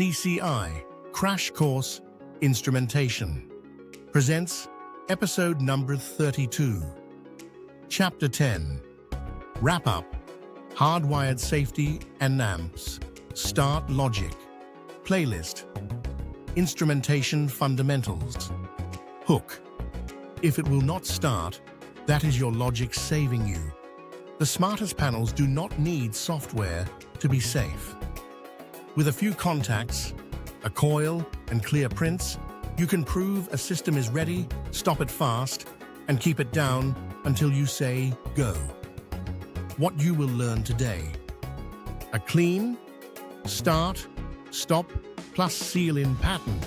CCI, Crash Course Instrumentation, presents episode number 32. Chapter 10. Wrap Up, Hardwired Safety and Amps, Start Logic, Playlist, Instrumentation Fundamentals, Hook. If it will not start, that is your logic saving you. The smartest panels do not need software to be safe. With a few contacts, a coil, and clear prints, you can prove a system is ready, stop it fast, and keep it down until you say go. What you will learn today: a clean, start, stop, plus seal-in pattern,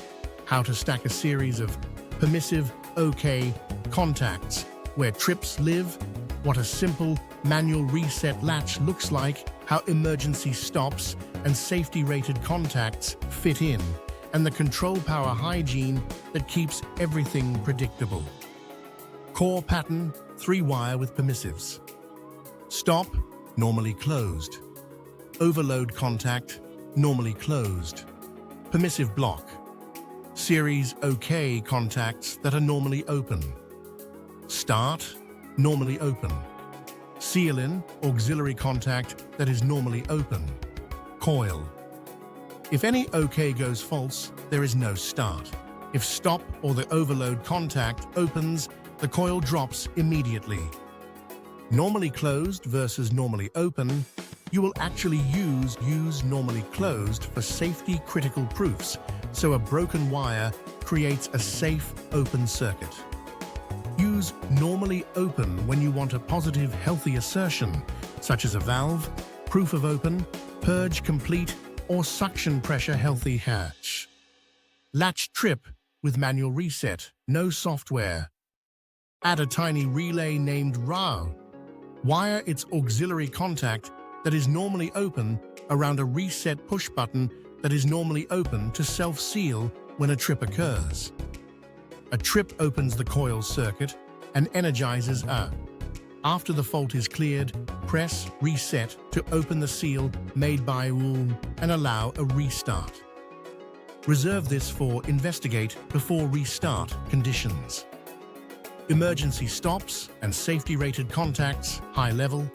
how to stack a series of permissive OK contacts where trips live, what a simple manual reset latch looks like, how emergency stops and safety-rated contacts fit in, and the control power hygiene that keeps everything predictable. Core pattern, 3-wire with permissives. Stop, normally closed. Overload contact, normally closed. Permissive block. Series OK contacts that are normally open. Start, normally open. Seal-in, auxiliary contact that is normally open. Coil. If any OK goes false, there is no start. If stop or the overload contact opens, the coil drops immediately. Normally closed versus normally open, you will actually use normally closed for safety critical proofs, so a broken wire creates a safe open circuit. Use normally open when you want a positive, healthy assertion, such as a valve, proof of open, purge complete, or suction pressure healthy hatch. Latch trip with manual reset, no software. Add a tiny relay named RAW. Wire its auxiliary contact that is normally open around a reset push button that is normally open to self-seal when a trip occurs. A trip opens the coil circuit and energizes a. After the fault is cleared, press reset to open the seal made by WOOM and allow a restart. Reserve this for investigate before restart conditions. Emergency stops and safety-rated contacts, high level.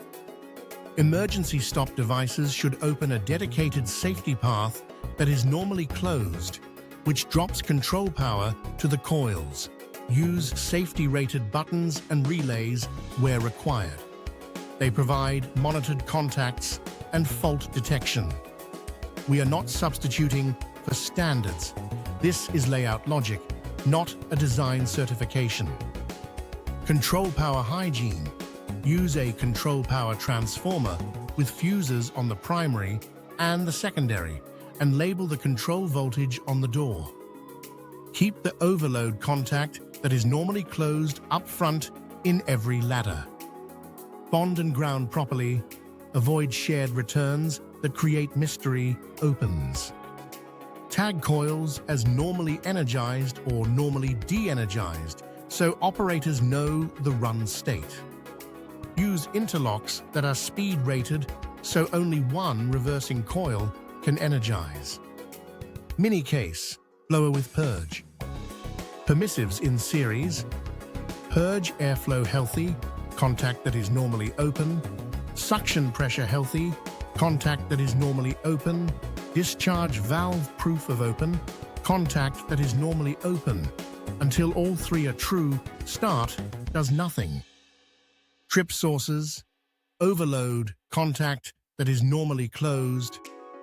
Emergency stop devices should open a dedicated safety path that is normally closed, which drops control power to the coils. Use safety-rated buttons and relays where required. They provide monitored contacts and fault detection. We are not substituting for standards. This is layout logic, not a design certification. Control power hygiene. Use a control power transformer with fuses on the primary and the secondary, and label the control voltage on the door. Keep the overload contact that is normally closed up front in every ladder. Bond and ground properly. Avoid shared returns that create mystery opens. Tag coils as normally energized or normally de-energized so operators know the run state. Use interlocks that are speed rated so only one reversing coil can energize. Mini case, blower with purge. Permissives in series. Purge airflow healthy, contact that is normally open. Suction pressure healthy, contact that is normally open. Discharge valve proof of open, contact that is normally open. Until all three are true, start does nothing. Trip sources. Overload contact that is normally closed.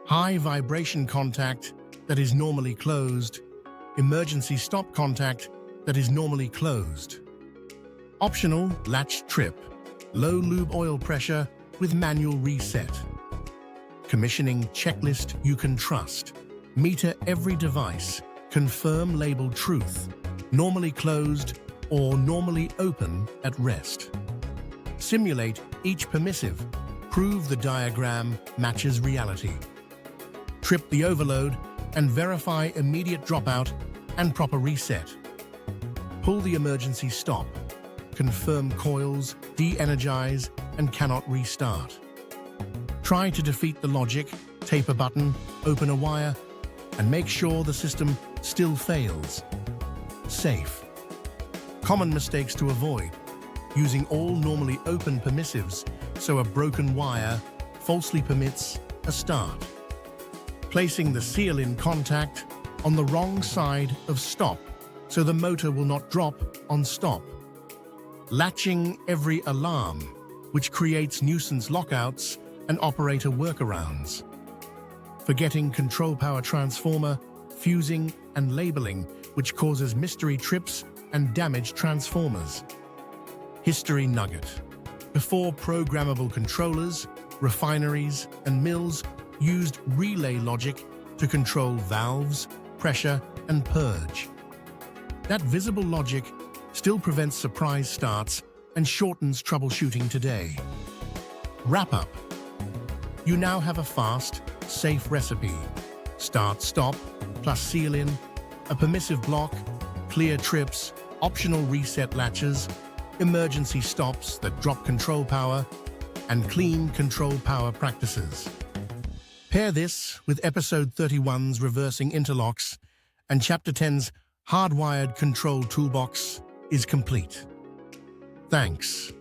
High vibration contact that is normally closed. Emergency stop contact that is normally closed. Optional latch trip. Low lube oil pressure with manual reset. Commissioning checklist you can trust. Meter every device. Confirm label truth. Normally closed or normally open at rest. Simulate each permissive. Prove the diagram matches reality. Trip the overload and verify immediate dropout and proper reset. Pull the emergency stop. Confirm coils, de-energize, and cannot restart. Try to defeat the logic, tape a button, open a wire, and make sure the system still fails. Safe. Common mistakes to avoid. Using all normally open permissives, so a broken wire falsely permits a start. Placing the seal in contact on the wrong side of stop, so the motor will not drop on stop. Latching every alarm, which creates nuisance lockouts and operator workarounds. Forgetting control power transformer, fusing and labeling, which causes mystery trips and damaged transformers. History nugget. Before programmable controllers, refineries and mills used relay logic to control valves, pressure and purge. That visible logic still prevents surprise starts and shortens troubleshooting today. Wrap up. You now have a fast, safe recipe. Start-stop plus seal-in, a permissive block, clear trips, optional reset latches, emergency stops that drop control power, and clean control power practices. Pair this with Episode 31's reversing interlocks, and Chapter 10's hardwired control toolbox is complete. Thanks.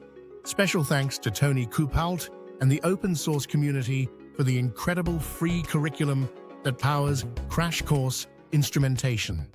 Special thanks to Tony Koophout and the open source community for the incredible free curriculum that powers Crash Course Instrumentation.